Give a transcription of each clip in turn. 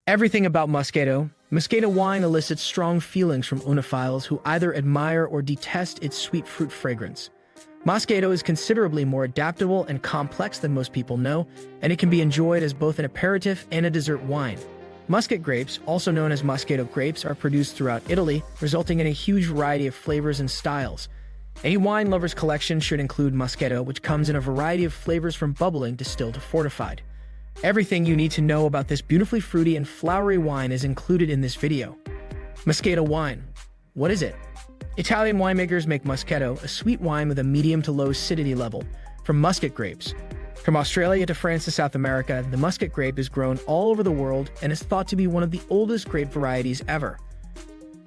Everything about Moscato. Moscato wine elicits strong feelings from onophiles who either admire or detest its sweet fruit fragrance. Moscato is considerably more adaptable and complex than most people know, and it can be enjoyed as both an aperitif and a dessert wine. Muscat grapes, also known as Moscato grapes, are produced throughout Italy, resulting in a huge variety of flavors and styles. Any wine lover's collection should include Moscato, which comes in a variety of flavors from bubbling, distilled to fortified. Everything you need to know about this beautifully fruity and flowery wine is included in this video. Moscato wine. What is it? Italian winemakers make Moscato, a sweet wine with a medium to low acidity level, from Muscat grapes. From Australia to France to South America, the Muscat grape is grown all over the world and is thought to be one of the oldest grape varieties ever.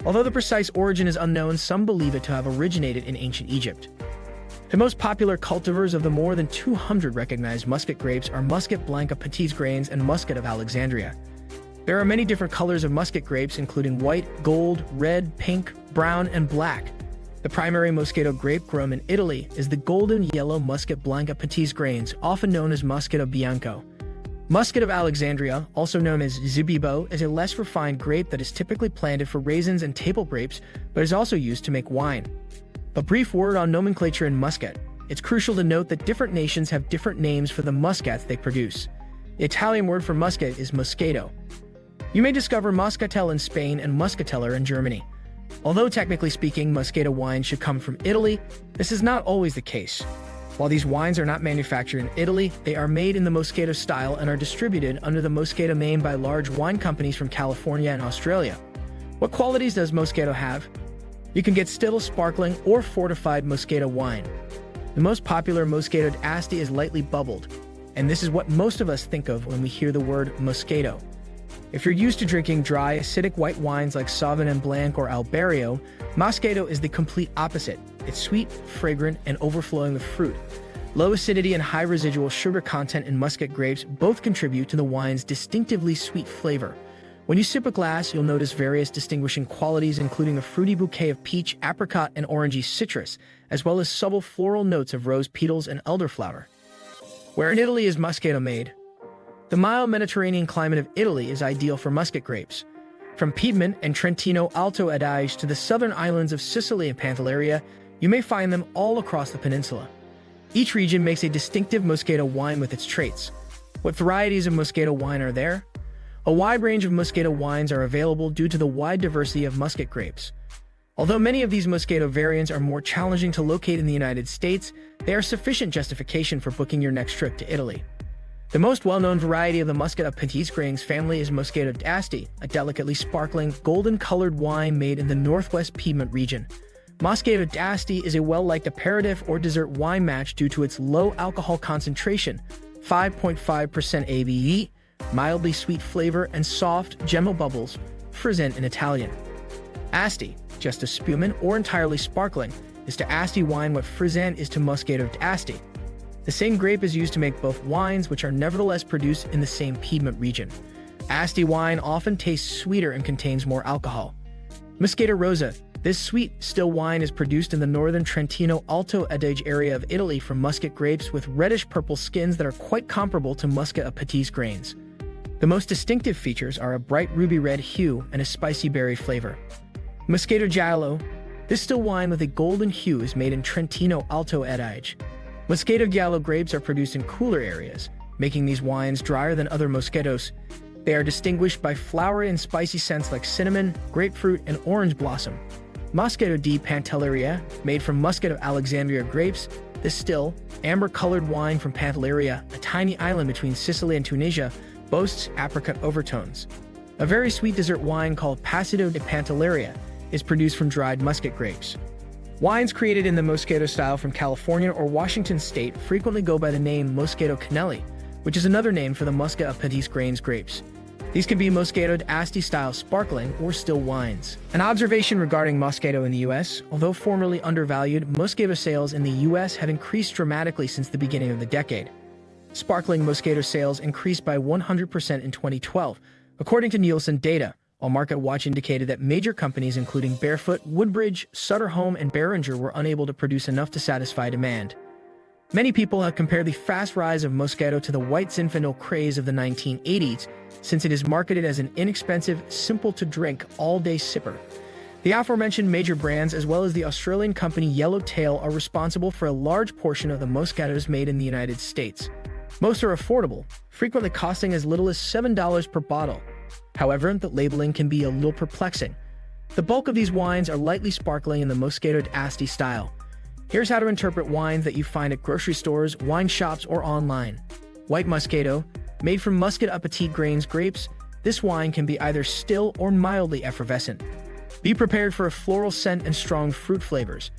Although the precise origin is unknown, some believe it to have originated in ancient Egypt. The most popular cultivars of the more than 200 recognized Muscat grapes are Muscat Blanca Petits Grains and Muscat of Alexandria. There are many different colors of Muscat grapes, including white, gold, red, pink, brown, and black. The primary Moscato grape grown in Italy is the golden yellow Muscat Blanca Petits Grains, often known as Moscato Bianco. Muscat of Alexandria, also known as Zibibo, is a less refined grape that is typically planted for raisins and table grapes, but is also used to make wine. A brief word on nomenclature in Muscat. It's crucial to note that different nations have different names for the muscats they produce. The Italian word for muscat is Moscato. You may discover Moscatel in Spain and Muscateller in Germany. Although technically speaking, Moscato wine should come from Italy, this is not always the case. While these wines are not manufactured in Italy, they are made in the Moscato style and are distributed under the Moscato name by large wine companies from California and Australia. What qualities does Moscato have? You can get still sparkling or fortified Moscato wine. The most popular Moscato asti is lightly bubbled, and this is what most of us think of when we hear the word Moscato. If you're used to drinking dry, acidic white wines like Sauvignon Blanc or Albarino, Moscato is the complete opposite. It's sweet, fragrant, and overflowing with fruit. Low acidity and high residual sugar content in Muscat grapes both contribute to the wine's distinctively sweet flavor. When you sip a glass, you'll notice various distinguishing qualities, including a fruity bouquet of peach, apricot, and orangey citrus, as well as subtle floral notes of rose petals and elderflower. Where in Italy is Moscato made? The mild Mediterranean climate of Italy is ideal for Muscat grapes. From Piedmont and Trentino Alto Adige to the southern islands of Sicily and Pantelleria, you may find them all across the peninsula. Each region makes a distinctive Moscato wine with its traits. What varieties of Moscato wine are there? A wide range of Moscato wines are available due to the wide diversity of Muscat grapes. Although many of these Moscato variants are more challenging to locate in the United States, they are sufficient justification for booking your next trip to Italy. The most well-known variety of the Muscat of Petits Grains family is Moscato d'Asti, a delicately sparkling, golden-colored wine made in the northwest Piedmont region. Moscato d'Asti is a well-liked aperitif or dessert wine match due to its low alcohol concentration, 5.5% ABV, mildly sweet flavor, and soft, gentle bubbles, frisant in Italian. Asti, just a spuman or entirely sparkling, is to Asti wine what frisant is to Moscato d'Asti. The same grape is used to make both wines, which are nevertheless produced in the same Piedmont region. Asti wine often tastes sweeter and contains more alcohol. Moscato Rosa. This sweet, still wine is produced in the northern Trentino Alto Adige area of Italy from Muscat grapes with reddish-purple skins that are quite comparable to Muscat of Petits Grains. The most distinctive features are a bright ruby red hue and a spicy berry flavor. Moscato Giallo. This still wine with a golden hue is made in Trentino Alto Adige. Moscato Giallo grapes are produced in cooler areas, making these wines drier than other Moscatos. They are distinguished by flowery and spicy scents like cinnamon, grapefruit, and orange blossom. Moscato di Pantelleria, made from Muscat of Alexandria grapes, this still, amber-colored wine from Pantelleria, a tiny island between Sicily and Tunisia, boasts apricot overtones. A very sweet dessert wine called Passito di Pantelleria is produced from dried Muscat grapes. Wines created in the Moscato style from California or Washington state frequently go by the name Moscato Canelli, which is another name for the Muscat of Petits Grains grapes. These can be Moscato d'Asti style sparkling or still wines. An observation regarding Moscato in the US, although formerly undervalued, Moscato sales in the US have increased dramatically since the beginning of the decade. Sparkling Moscato sales increased by 100% in 2012, according to Nielsen data, while Market Watch indicated that major companies including Barefoot, Woodbridge, Sutter Home, and Behringer were unable to produce enough to satisfy demand. Many people have compared the fast rise of Moscato to the white Zinfandel craze of the 1980s, since it is marketed as an inexpensive, simple-to-drink, all-day sipper. The aforementioned major brands, as well as the Australian company Yellowtail, are responsible for a large portion of the Moscatos made in the United States. Most are affordable, frequently costing as little as $7 per bottle. However, the labeling can be a little perplexing. The bulk of these wines are lightly sparkling in the Moscato d'Asti style. Here's how to interpret wines that you find at grocery stores, wine shops, or online. White Moscato, made from Muscat appetit grains grapes, this wine can be either still or mildly effervescent. Be prepared for a floral scent and strong fruit flavors.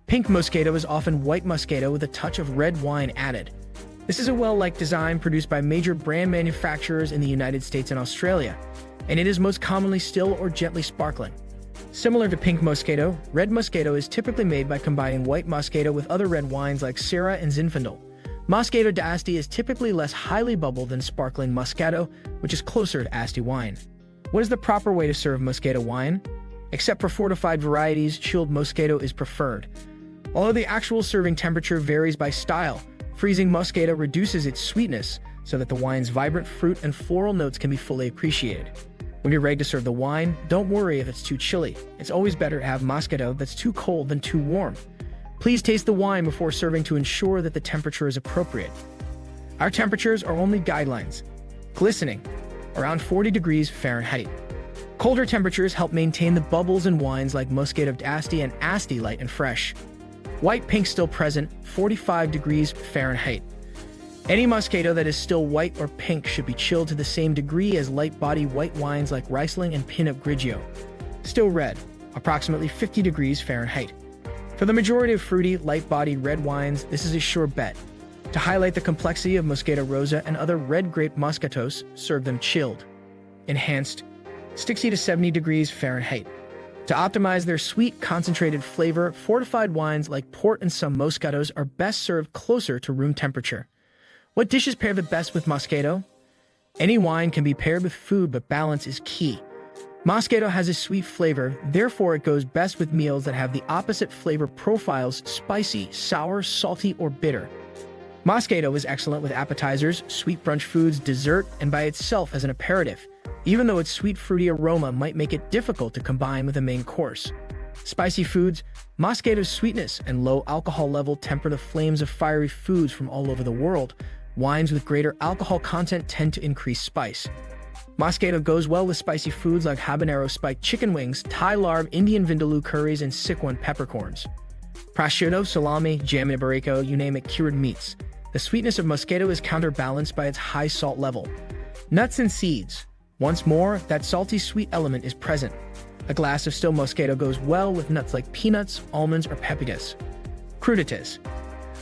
Pink Moscato is often white Moscato with a touch of red wine added. This is a well-liked design produced by major brand manufacturers in the United States and Australia, and it is most commonly still or gently sparkling. Similar to pink Moscato, red Moscato is typically made by combining white Moscato with other red wines like Syrah and Zinfandel. Moscato d'Asti is typically less highly bubbled than sparkling Moscato, which is closer to Asti wine. What is the proper way to serve Moscato wine? Except for fortified varieties, chilled Moscato is preferred. Although the actual serving temperature varies by style, freezing Moscato reduces its sweetness so that the wine's vibrant fruit and floral notes can be fully appreciated. When you're ready to serve the wine, don't worry if it's too chilly. It's always better to have Moscato that's too cold than too warm. Please taste the wine before serving to ensure that the temperature is appropriate. Our temperatures are only guidelines. Glistening, around 40 degrees Fahrenheit. Colder temperatures help maintain the bubbles in wines like Moscato d'Asti and Asti light and fresh. White pink still present, 45 degrees Fahrenheit. Any Moscato that is still white or pink should be chilled to the same degree as light-body white wines like Riesling and Pinot Grigio. Still red, approximately 50 degrees Fahrenheit. For the majority of fruity, light-bodied red wines, this is a sure bet. To highlight the complexity of Moscato Rosa and other red grape Moscatos, serve them chilled. Enhanced, 60 to 70 degrees Fahrenheit. To optimize their sweet, concentrated flavor, fortified wines like port and some Moscatos are best served closer to room temperature. What dishes pair the best with Moscato? Any wine can be paired with food, but balance is key. Moscato has a sweet flavor, therefore it goes best with meals that have the opposite flavor profiles: spicy, sour, salty, or bitter. Moscato is excellent with appetizers, sweet brunch foods, dessert, and by itself as an aperitif, even though its sweet fruity aroma might make it difficult to combine with a main course. Spicy foods, Moscato's sweetness and low alcohol level temper the flames of fiery foods from all over the world. Wines with greater alcohol content tend to increase spice. Moscato goes well with spicy foods like habanero spiked chicken wings, Thai larb, Indian vindaloo curries, and Sichuan peppercorns. Prosciutto, salami, jam and iberico, you name it, cured meats. The sweetness of Moscato is counterbalanced by its high salt level. Nuts and seeds. Once more, that salty sweet element is present. A glass of still Moscato goes well with nuts like peanuts, almonds, or pepitas. Crudités.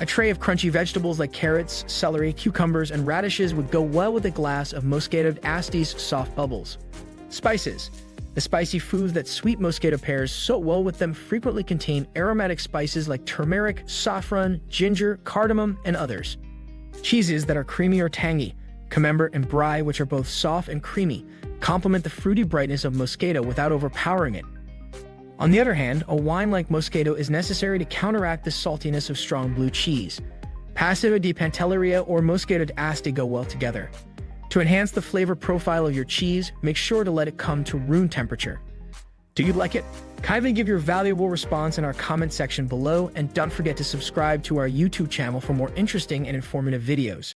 A tray of crunchy vegetables like carrots, celery, cucumbers, and radishes would go well with a glass of Moscato d'Asti's soft bubbles. Spices. The spicy foods that sweet Moscato pairs so well with them frequently contain aromatic spices like turmeric, saffron, ginger, cardamom, and others. Cheeses that are creamy or tangy. Camembert and Brie, which are both soft and creamy, complement the fruity brightness of Moscato without overpowering it. On the other hand, a wine like Moscato is necessary to counteract the saltiness of strong blue cheese. Passivo di Pantelleria or Moscato d'Asti go well together. To enhance the flavor profile of your cheese, make sure to let it come to room temperature. Do you like it? Kindly give your valuable response in our comment section below, and don't forget to subscribe to our YouTube channel for more interesting and informative videos.